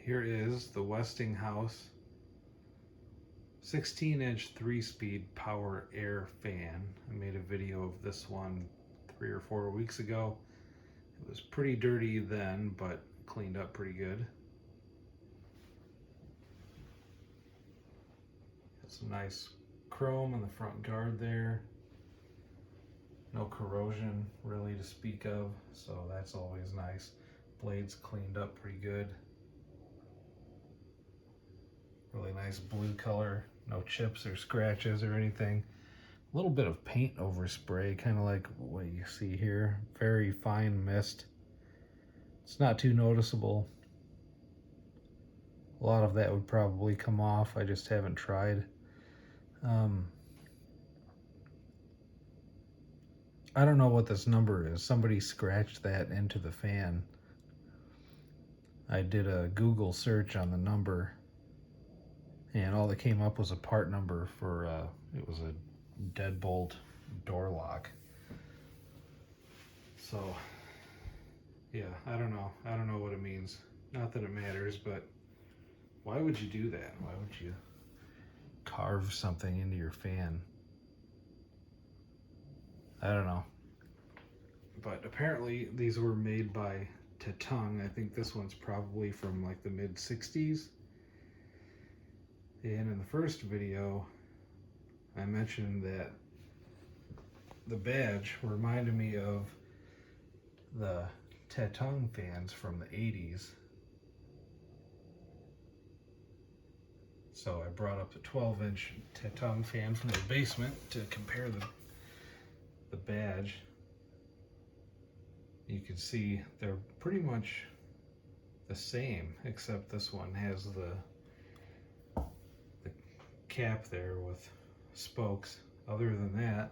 here is the Westinghouse 16-inch 3-speed Power-Aire fan. I made a video of this one 3 or 4 weeks ago. It was pretty dirty then, but cleaned up pretty good. Got some nice chrome on the front guard there. No corrosion really to speak of, so that's always nice. Blades cleaned up pretty good. Really nice blue color, no chips or scratches or anything. A little bit of paint overspray, kind of like what you see here. Very fine mist. It's not too noticeable. A lot of that would probably come off. I just haven't tried. I don't know what this number is. Somebody scratched that into the fan. I did a Google search on the number, and all that came up was a part number for, it was a deadbolt door lock. So, yeah, I don't know. I don't know what it means. Not that it matters, but why would you do that? Why would you carve something into your fan? I don't know. But apparently these were made by Tatung. I think this one's probably from like the mid-60s. And in the first video, I mentioned that the badge reminded me of the Tatung fans from the 80s. So I brought up the 12-inch Tatung fan from the basement to compare the badge. You can see they're pretty much the same, except this one has the cap there with spokes. Other than that,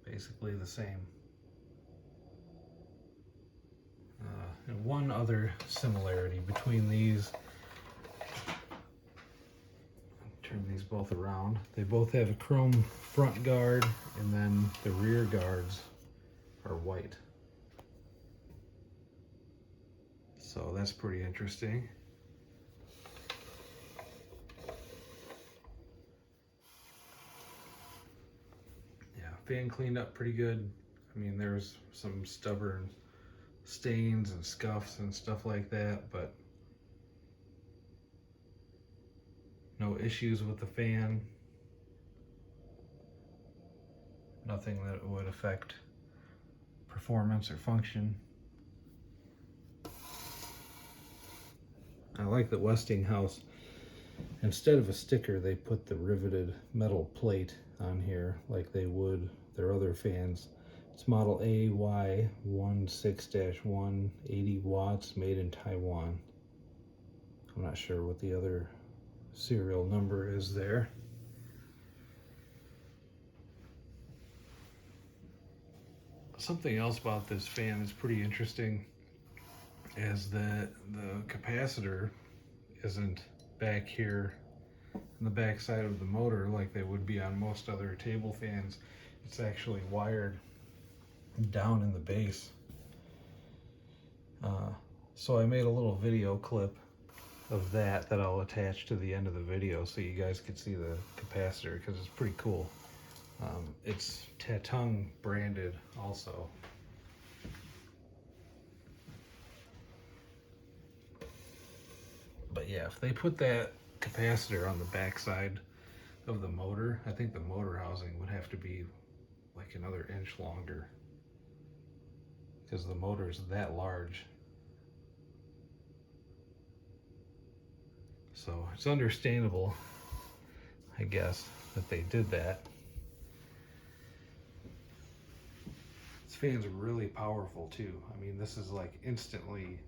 basically the same. And one other similarity between these, turn these both around. They both have a chrome front guard, and then the rear guards are white. So that's pretty interesting. Yeah, fan cleaned up pretty good. I mean, there's some stubborn stains and scuffs and stuff like that, but no issues with the fan. Nothing that would affect performance or function. I like that Westinghouse, instead of a sticker, they put the riveted metal plate on here like they would their other fans. It's model AY16-1, 80 watts, made in Taiwan. I'm not sure what the other serial number is there. Something else about this fan is pretty interesting is that the capacitor isn't back here in the back side of the motor like they would be on most other table fans. It's actually wired down in the base. So I made a little video clip of that I'll attach to the end of the video so you guys can see the capacitor, because it's pretty cool. It's Tatung branded also. But yeah, if they put that capacitor on the back side of the motor, I think the motor housing would have to be like another inch longer, because the motor is that large. So it's understandable, I guess, that they did that. This fan's really powerful too. I mean, this is like instantly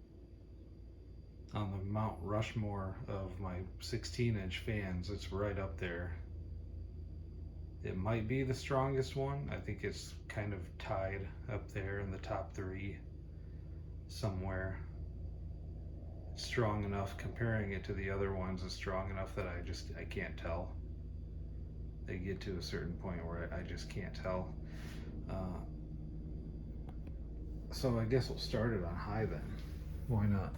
on the Mount Rushmore of my 16-inch fans. It's right up there. It might be the strongest one. I think it's kind of tied up there in the top 3 somewhere. It's strong enough, comparing it to the other ones, is strong enough that I can't tell. They get to a certain point where I just can't tell. So I guess we'll start it on high then. Why not?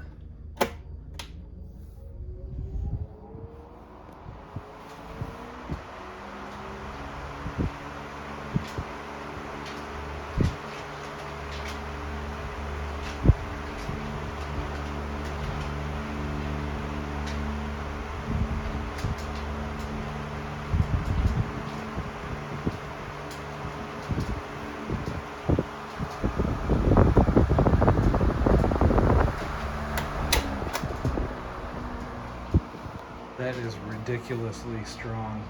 That is ridiculously strong.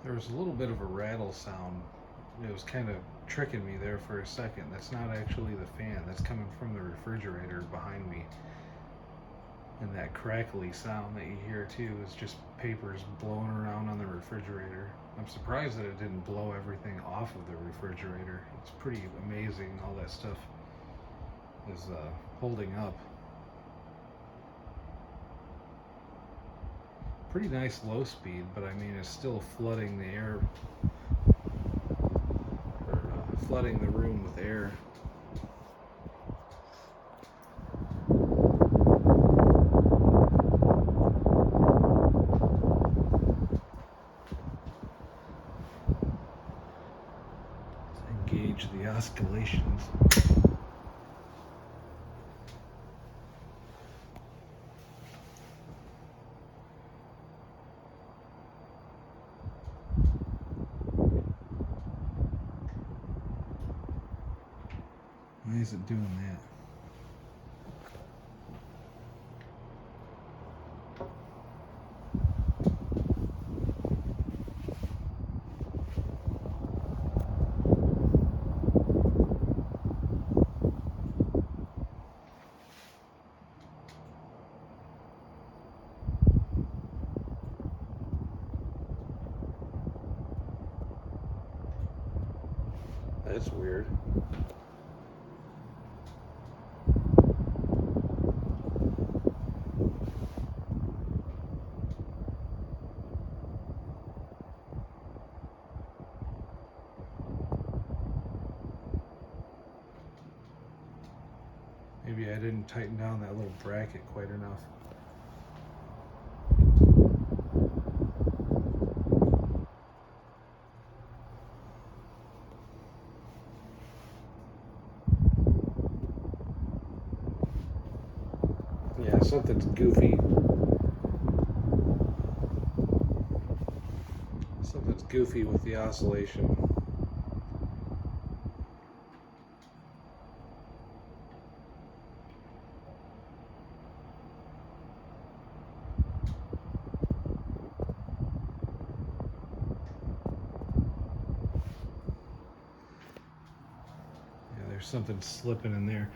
There was a little bit of a rattle sound. It was kind of tricking me there for a second. That's not actually the fan. That's coming from the refrigerator behind me. And that crackly sound that you hear too is just papers blowing around on the refrigerator. I'm surprised that it didn't blow everything off of the refrigerator. It's pretty amazing all that stuff is holding up. Pretty nice low speed, but I mean it's still flooding the air, or flooding the room with air. Engage the oscillations. Why is it doing that? That's weird. Maybe I didn't tighten down that little bracket quite enough. Yeah, something's goofy. Something's goofy with the oscillation. Yeah, there's something slipping in there.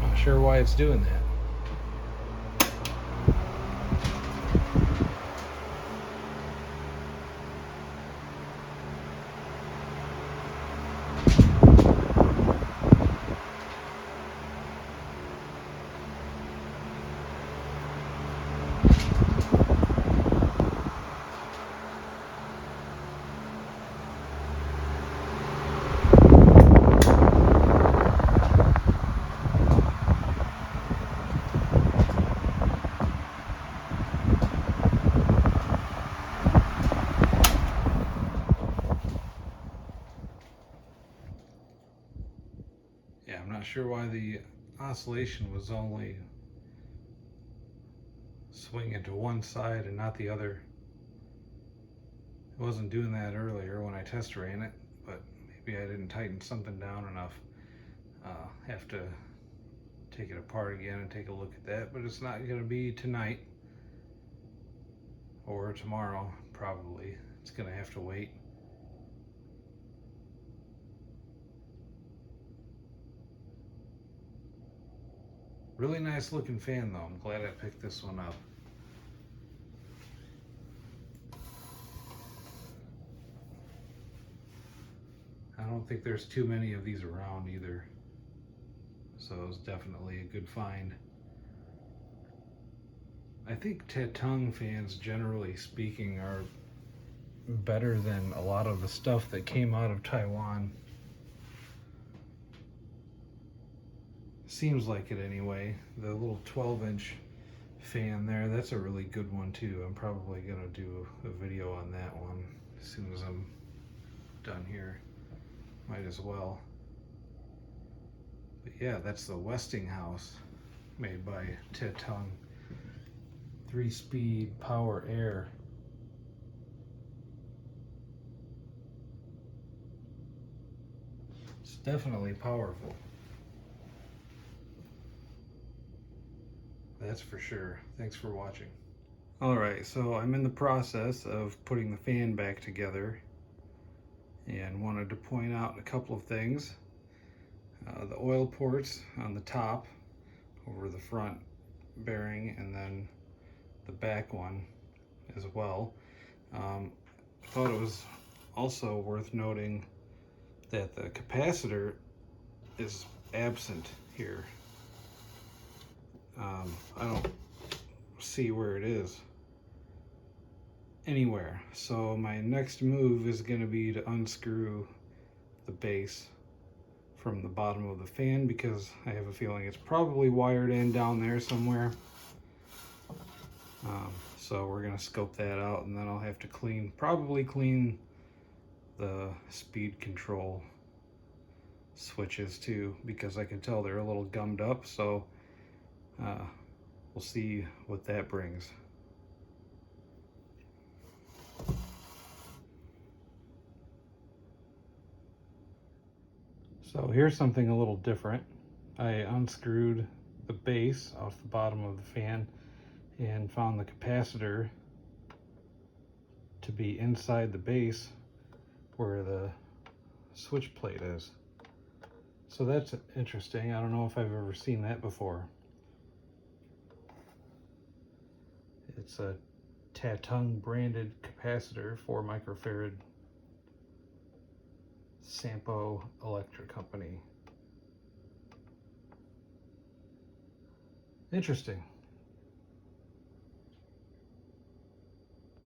Not sure why it's doing that. sure why the oscillation was only swinging to one side and not the other. It wasn't doing that earlier when I test ran it, but maybe I didn't tighten something down enough. Have to take it apart again and take a look at that, but it's not going to be tonight or tomorrow, probably. It's going to have to wait. Really nice looking fan though. I'm glad I picked this one up. I don't think there's too many of these around either. So it was definitely a good find. I think Tatung fans, generally speaking, are better than a lot of the stuff that came out of Taiwan. Seems like it anyway. The little 12-inch fan there, that's a really good one too. I'm probably gonna do a video on that one as soon as I'm done here. Might as well. But yeah, that's the Westinghouse made by Tatung. 3-speed Power-Aire. It's definitely powerful. That's for sure. Thanks for watching. Alright, so I'm in the process of putting the fan back together and wanted to point out a couple of things. The oil ports on the top over the front bearing, and then the back one as well. I thought it was also worth noting that the capacitor is absent here. I don't see where it is anywhere. So my next move is going to be to unscrew the base from the bottom of the fan, because I have a feeling it's probably wired in down there somewhere. So we're going to scope that out, and then I'll have to probably clean the speed control switches too, because I can tell they're a little gummed up. So we'll see what that brings. So here's something a little different. I unscrewed the base off the bottom of the fan and found the capacitor to be inside the base where the switch plate is. So that's interesting. I don't know if I've ever seen that before. It's a Tatung branded capacitor, 4 microfarad, Sampo Electric Company. Interesting.